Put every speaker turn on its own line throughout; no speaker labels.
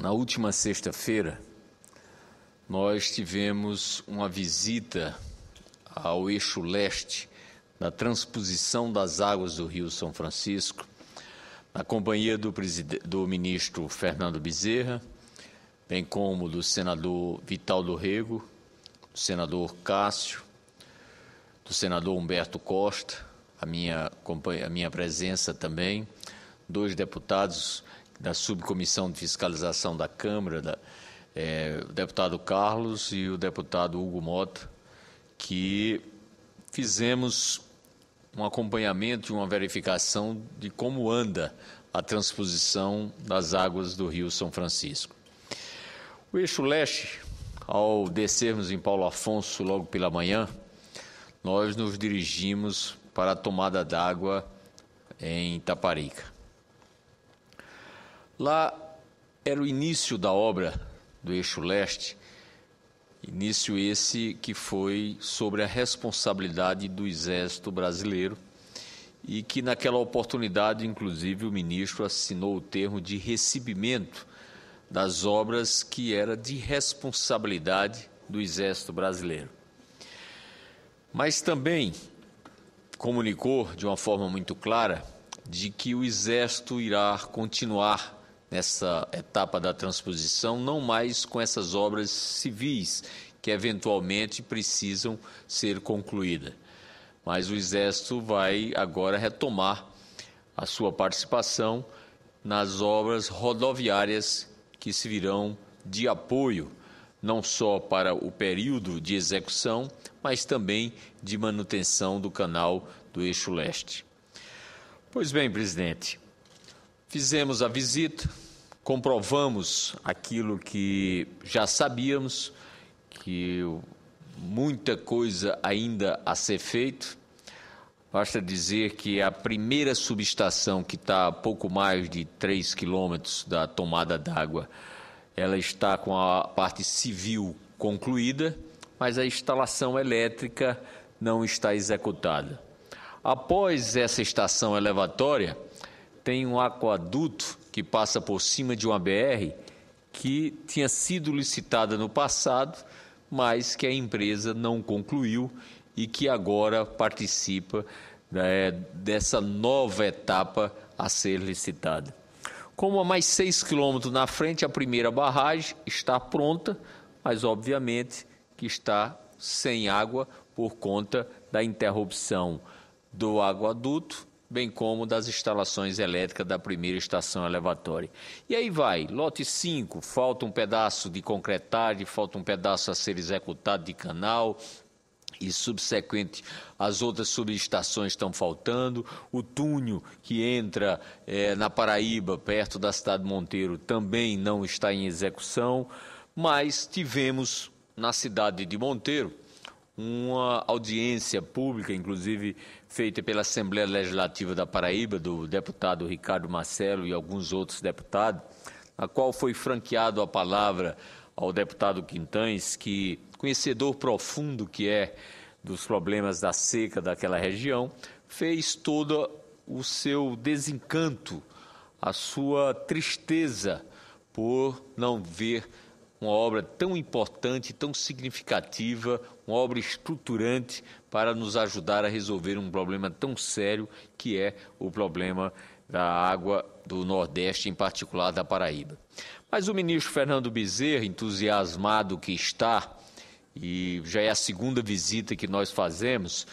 Na última sexta-feira, nós tivemos uma visita ao eixo leste na transposição das águas do Rio São Francisco, na companhia do ministro Fernando Bezerra, bem como do senador Vital do Rego, do senador Cássio, do senador Humberto Costa, a minha presença também, 2 deputados da Subcomissão de Fiscalização da Câmara, o deputado Carlos e o deputado Hugo Mota, que fizemos um acompanhamento e uma verificação de como anda a transposição das águas do Rio São Francisco. O eixo leste, ao descermos em Paulo Afonso logo pela manhã, nós nos dirigimos para a tomada d'água em Itaparica. Lá era o início da obra do eixo leste, início esse que foi sobre a responsabilidade do Exército Brasileiro e que naquela oportunidade, inclusive, o ministro assinou o termo de recebimento das obras que era de responsabilidade do Exército Brasileiro. Mas também comunicou de uma forma muito clara de que o Exército irá continuar nessa etapa da transposição, não mais com essas obras civis que eventualmente precisam ser concluídas. Mas o Exército vai agora retomar a sua participação nas obras rodoviárias que se virão de apoio, não só para o período de execução, mas também de manutenção do canal do eixo leste. Pois bem, presidente, fizemos a visita, comprovamos aquilo que já sabíamos, que muita coisa ainda a ser feita. Basta dizer que a primeira subestação, que está a pouco mais de 3 quilômetros da tomada d'água, ela está com a parte civil concluída, mas a instalação elétrica não está executada. Após essa estação elevatória, tem um aqueduto que passa por cima de uma BR que tinha sido licitada no passado, mas que a empresa não concluiu e que agora participa dessa nova etapa a ser licitada. Como a mais 6 quilômetros na frente, a primeira barragem está pronta, mas obviamente que está sem água por conta da interrupção do aqueduto, bem como das instalações elétricas da primeira estação elevatória. E aí vai, lote 5, falta um pedaço de concretagem, falta um pedaço a ser executado de canal, e subsequente as outras subestações estão faltando, o túnel que entra na Paraíba, perto da cidade de Monteiro, também não está em execução, mas tivemos na cidade de Monteiro uma audiência pública, inclusive feita pela Assembleia Legislativa da Paraíba, do deputado Ricardo Marcelo e alguns outros deputados, na qual foi franqueado a palavra ao deputado Quintães, que, conhecedor profundo que é dos problemas da seca daquela região, fez todo o seu desencanto, a sua tristeza por não ver uma obra tão importante, tão significativa, uma obra estruturante para nos ajudar a resolver um problema tão sério que é o problema da água do Nordeste, em particular da Paraíba. Mas o ministro Fernando Bezerra, entusiasmado que está, e já é a segunda visita que nós fazemos,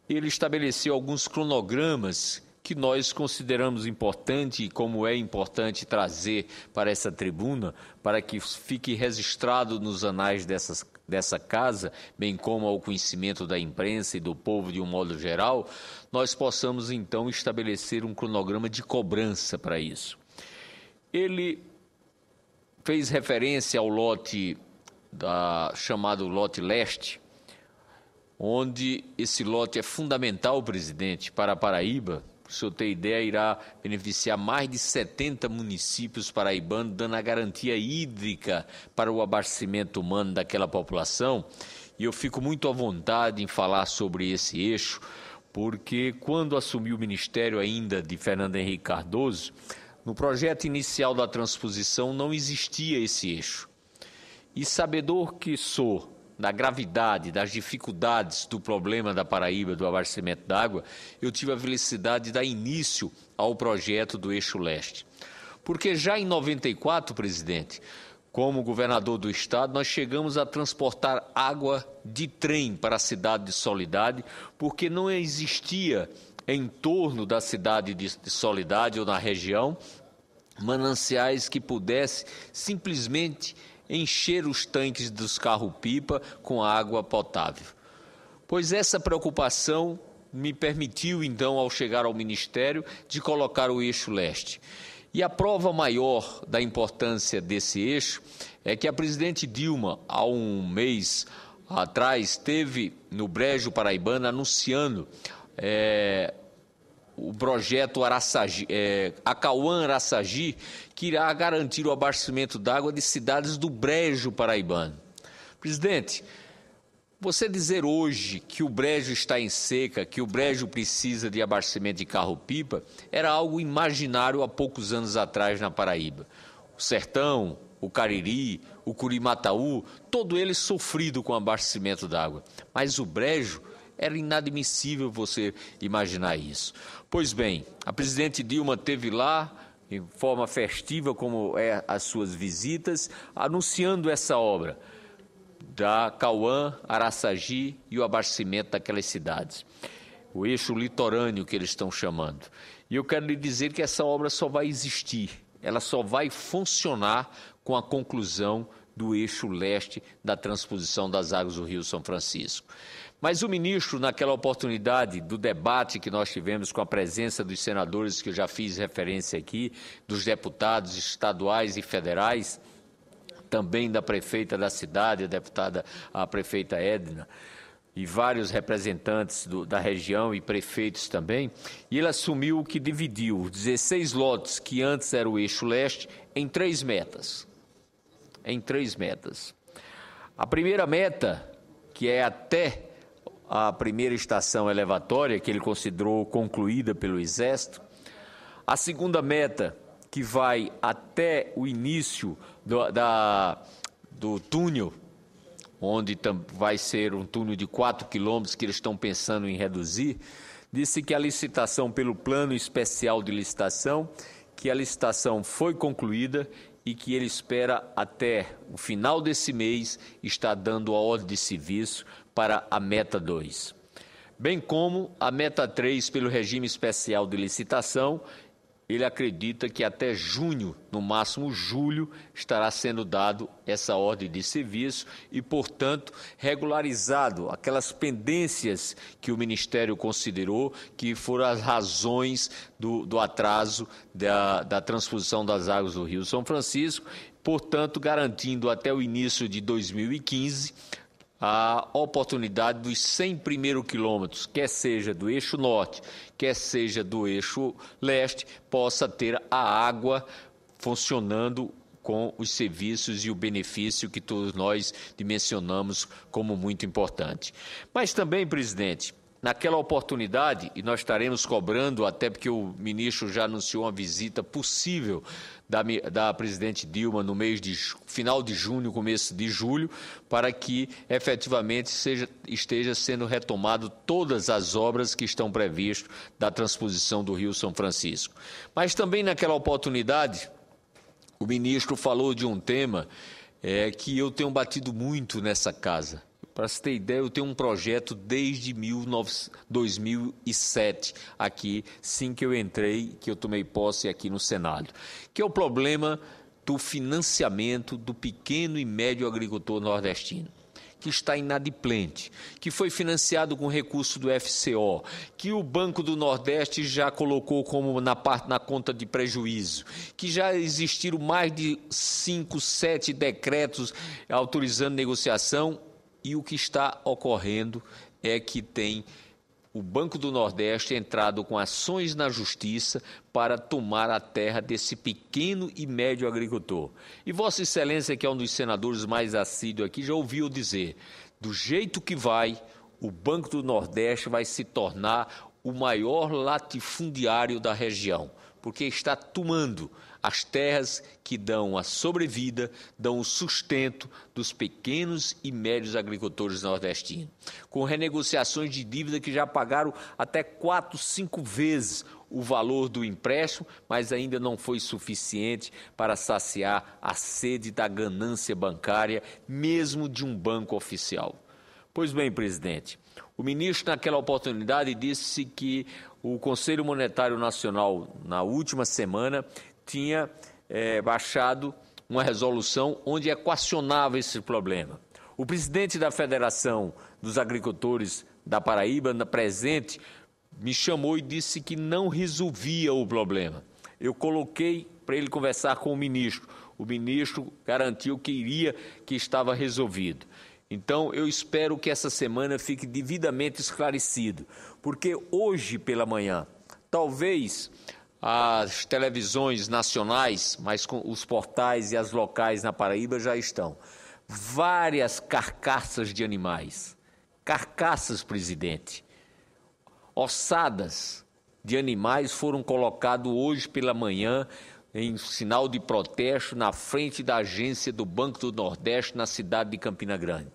ele estabeleceu alguns cronogramas que nós consideramos importante e como é importante trazer para essa tribuna, para que fique registrado nos anais dessa casa, bem como ao conhecimento da imprensa e do povo de um modo geral, nós possamos então estabelecer um cronograma de cobrança para isso. Ele fez referência ao lote chamado lote leste, onde esse lote é fundamental, presidente, para a Paraíba. Para o senhor ter ideia, irá beneficiar mais de 70 municípios paraibanos, dando a garantia hídrica para o abastecimento humano daquela população. E eu fico muito à vontade em falar sobre esse eixo, porque quando assumi o ministério ainda de Fernando Henrique Cardoso, No projeto inicial da transposição não existia esse eixo. E sabedor que sou da gravidade, das dificuldades do problema da Paraíba, do abastecimento d'água, eu tive a felicidade de dar início ao projeto do Eixo Leste. Porque já em 94, presidente, como governador do estado, nós chegamos a transportar água de trem para a cidade de Soledade, porque não existia em torno da cidade de Soledade ou na região mananciais que pudesse simplesmente encher os tanques dos carros-pipa com água potável. Pois essa preocupação me permitiu, então, ao chegar ao Ministério, de colocar o Eixo Leste. E a prova maior da importância desse eixo é que a presidente Dilma, há um mês atrás, esteve no Brejo Paraibano anunciando o projeto Acauã-Araçagi, que irá garantir o abastecimento d'água de cidades do Brejo Paraibano. Presidente, você dizer hoje que o Brejo está em seca, que o Brejo precisa de abastecimento de carro-pipa, era algo imaginário há poucos anos atrás na Paraíba. O Sertão, o Cariri, o Curimataú, todo ele sofrido com abastecimento d'água. Mas o Brejo, era inadmissível você imaginar isso. Pois bem, a presidente Dilma esteve lá, em forma festiva, como é as suas visitas, anunciando essa obra da Acauã-Araçagi e o abastecimento daquelas cidades. O eixo litorâneo que eles estão chamando. E eu quero lhe dizer que essa obra só vai existir, ela só vai funcionar com a conclusão do eixo leste da transposição das águas do Rio São Francisco. Mas o ministro, naquela oportunidade do debate que nós tivemos com a presença dos senadores, que eu já fiz referência aqui, dos deputados estaduais e federais, também da prefeita da cidade, a prefeita Edna, e vários representantes da região e prefeitos também, e ele assumiu que dividiu os 16 lotes, que antes era o eixo leste, em 3 metas. A primeira meta, que é até a primeira estação elevatória, que ele considerou concluída pelo Exército. A segunda meta, que vai até o início do túnel, onde vai ser um túnel de 4 quilômetros que eles estão pensando em reduzir, disse que a licitação pelo plano especial de licitação, que a licitação foi concluída e que ele espera até o final desse mês estar dando a ordem de serviço para a meta 2, bem como a meta 3 pelo regime especial de licitação. Ele acredita que até junho, no máximo julho, estará sendo dado essa ordem de serviço e, portanto, regularizado aquelas pendências que o Ministério considerou que foram as razões do atraso da transposição das águas do Rio São Francisco, portanto, garantindo até o início de 2015 a oportunidade dos 100 primeiros quilômetros, quer seja do eixo norte, quer seja do eixo leste, possa ter a água funcionando com os serviços e o benefício que todos nós dimensionamos como muito importante. Mas também, presidente, naquela oportunidade, e nós estaremos cobrando, até porque o ministro já anunciou uma visita possível da presidente Dilma no mês de final de junho, começo de julho, para que efetivamente esteja sendo retomado todas as obras que estão previstas da transposição do Rio São Francisco. Mas também naquela oportunidade, o ministro falou de um tema que eu tenho batido muito nessa casa. Para você ter ideia, eu tenho um projeto desde 2007, aqui, sim que eu entrei, que eu tomei posse aqui no Senado, que é o problema do financiamento do pequeno e médio agricultor nordestino, que está inadimplente, que foi financiado com recurso do FCO, que o Banco do Nordeste já colocou como na conta de prejuízo, que já existiram mais de 5, 7 decretos autorizando negociação. E o que está ocorrendo é que tem o Banco do Nordeste entrado com ações na Justiça para tomar a terra desse pequeno e médio agricultor. E Vossa Excelência, que é um dos senadores mais assíduos aqui, já ouviu dizer, do jeito que vai, o Banco do Nordeste vai se tornar o maior latifundiário da região, porque está tomando as terras que dão a sobrevida, dão o sustento dos pequenos e médios agricultores nordestinos, com renegociações de dívida que já pagaram até 4, 5 vezes o valor do empréstimo, mas ainda não foi suficiente para saciar a sede da ganância bancária, mesmo de um banco oficial. Pois bem, presidente, o ministro naquela oportunidade disse que o Conselho Monetário Nacional, na última semana, tinha baixado uma resolução onde equacionava esse problema. O presidente da Federação dos Agricultores da Paraíba, presente, me chamou e disse que não resolvia o problema. Eu coloquei para ele conversar com o ministro. O ministro garantiu que estava resolvido. Então, eu espero que essa semana fique devidamente esclarecido, porque hoje pela manhã, talvez as televisões nacionais, mas com os portais e as locais na Paraíba já estão, várias carcaças de animais, carcaças, presidente, ossadas de animais foram colocadas hoje pela manhã em sinal de protesto na frente da agência do Banco do Nordeste na cidade de Campina Grande,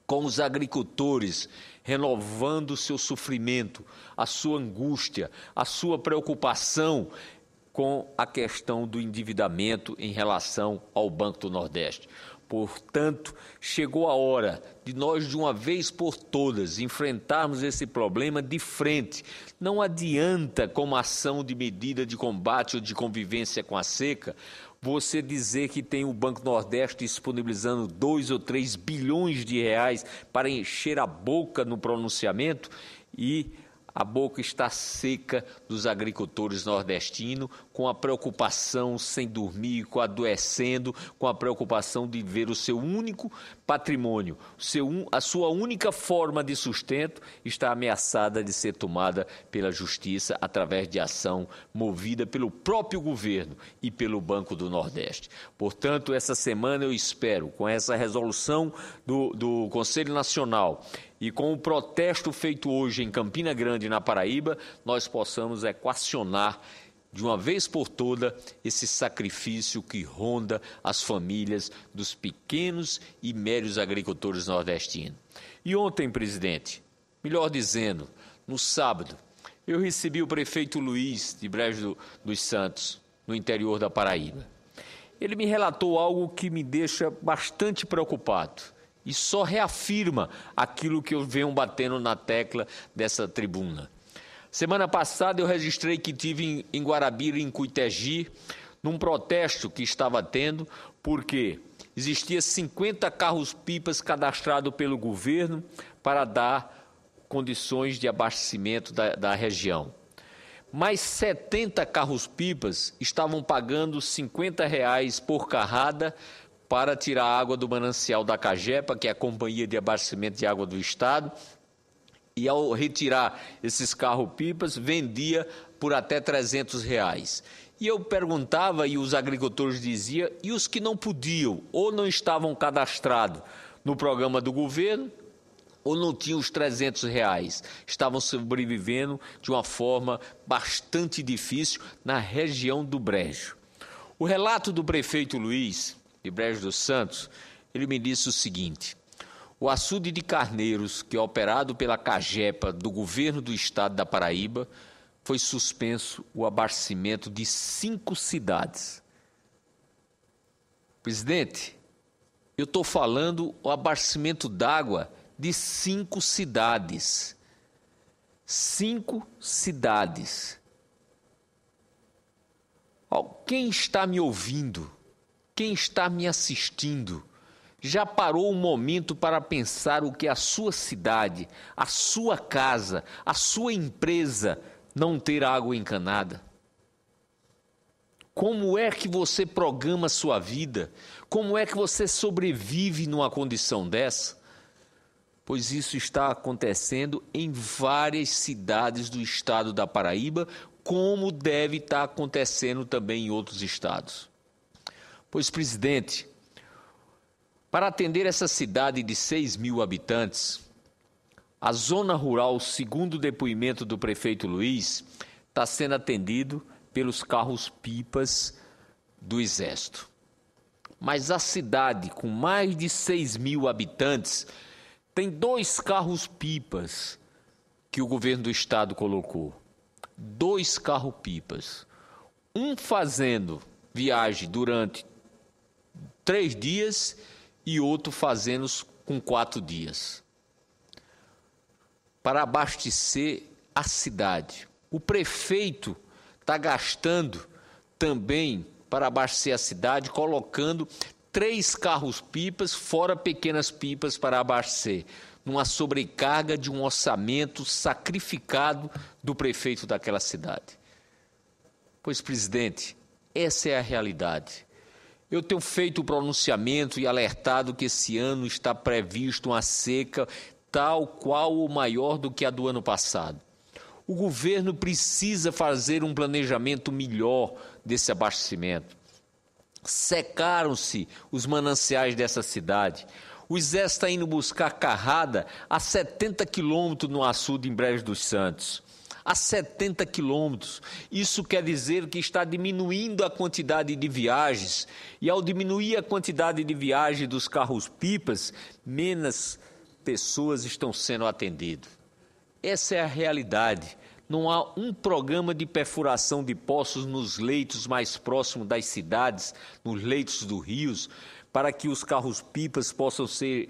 com os agricultores renovando o seu sofrimento, a sua angústia, a sua preocupação com a questão do endividamento em relação ao Banco do Nordeste. Portanto, chegou a hora de nós, de uma vez por todas, enfrentarmos esse problema de frente. Não adianta, como ação de medida de combate ou de convivência com a seca, você dizer que tem o Banco Nordeste disponibilizando 2 ou 3 bilhões de reais para encher a boca no pronunciamento e a boca está seca dos agricultores nordestinos, com a preocupação sem dormir, adoecendo, com a preocupação de ver o seu único patrimônio, a sua única forma de sustento está ameaçada de ser tomada pela justiça através de ação movida pelo próprio governo e pelo Banco do Nordeste. Portanto, essa semana eu espero, com essa resolução do Conselho Nacional, e com o protesto feito hoje em Campina Grande, na Paraíba, nós possamos equacionar de uma vez por toda esse sacrifício que ronda as famílias dos pequenos e médios agricultores nordestinos. E ontem, presidente, melhor dizendo, no sábado, eu recebi o prefeito Luiz de Brejo dos Santos, no interior da Paraíba. Ele me relatou algo que me deixa bastante preocupado. E só reafirma aquilo que eu venho batendo na tecla dessa tribuna. Semana passada eu registrei que tive em Guarabira, em Cuitegi, num protesto que estava tendo, porque existia 50 carros-pipas cadastrados pelo governo para dar condições de abastecimento da região. Mais 70 carros-pipas estavam pagando R$50 por carrada para tirar a água do manancial da Cagepa, que é a Companhia de Abastecimento de Água do Estado, e ao retirar esses carros-pipas, vendia por até R$300. E eu perguntava, e os agricultores diziam, e os que não podiam, ou não estavam cadastrados no programa do governo, ou não tinham os R$300, estavam sobrevivendo de uma forma bastante difícil na região do Brejo. O relato do prefeito Luiz de Brejo dos Santos, ele me disse o seguinte: o açude de carneiros, que é operado pela Cagepa do governo do estado da Paraíba, foi suspenso o abastecimento de 5 cidades. Presidente, eu estou falando o abastecimento d'água de 5 cidades. 5 cidades. Quem está me ouvindo? Quem está me assistindo? Já parou um momento para pensar o que a sua cidade, a sua casa, a sua empresa não ter água encanada? Como é que você programa a sua vida? Como é que você sobrevive numa condição dessa? Pois isso está acontecendo em várias cidades do estado da Paraíba, como deve estar acontecendo também em outros estados. Pois, presidente, para atender essa cidade de 6.000 habitantes, a zona rural, segundo o depoimento do prefeito Luiz, está sendo atendido pelos carros-pipas do Exército. Mas a cidade, com mais de 6.000 habitantes, tem 2 carros-pipas que o governo do estado colocou. 2 carros-pipas. Um fazendo viagem durante 3 dias e outro fazendo com 4 dias. Para abastecer a cidade. O prefeito está gastando também para abastecer a cidade, colocando 3 carros-pipas, fora pequenas pipas para abastecer, numa sobrecarga de um orçamento sacrificado do prefeito daquela cidade. Pois, presidente, essa é a realidade. Eu tenho feito o pronunciamento e alertado que esse ano está previsto uma seca tal qual ou maior do que a do ano passado. O governo precisa fazer um planejamento melhor desse abastecimento. Secaram-se os mananciais dessa cidade. O Exército está indo buscar carrada a 70 quilômetros no açude em Brejo dos Santos. A 70 quilômetros. Isso quer dizer que está diminuindo a quantidade de viagens. E ao diminuir a quantidade de viagens dos carros-pipas, menos pessoas estão sendo atendidas. Essa é a realidade. Não há um programa de perfuração de poços nos leitos mais próximos das cidades, nos leitos dos rios, para que os carros-pipas possam ser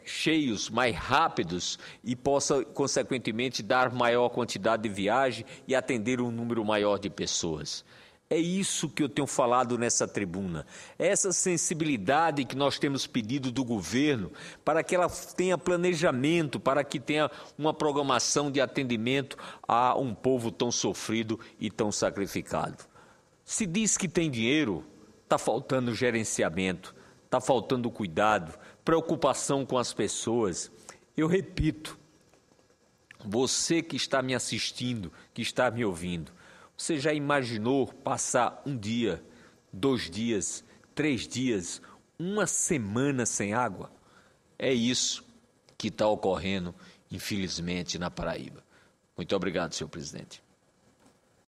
cheios mais rápidos e possam, consequentemente, dar maior quantidade de viagem e atender um número maior de pessoas. É isso que eu tenho falado nessa tribuna, essa sensibilidade que nós temos pedido do governo para que ela tenha planejamento, para que tenha uma programação de atendimento a um povo tão sofrido e tão sacrificado. Se diz que tem dinheiro, está faltando gerenciamento, está faltando cuidado, preocupação com as pessoas. Eu repito, você que está me assistindo, que está me ouvindo, você já imaginou passar 1 dia, 2 dias, 3 dias, 1 semana sem água? É isso que está ocorrendo, infelizmente, na Paraíba. Muito obrigado, senhor presidente.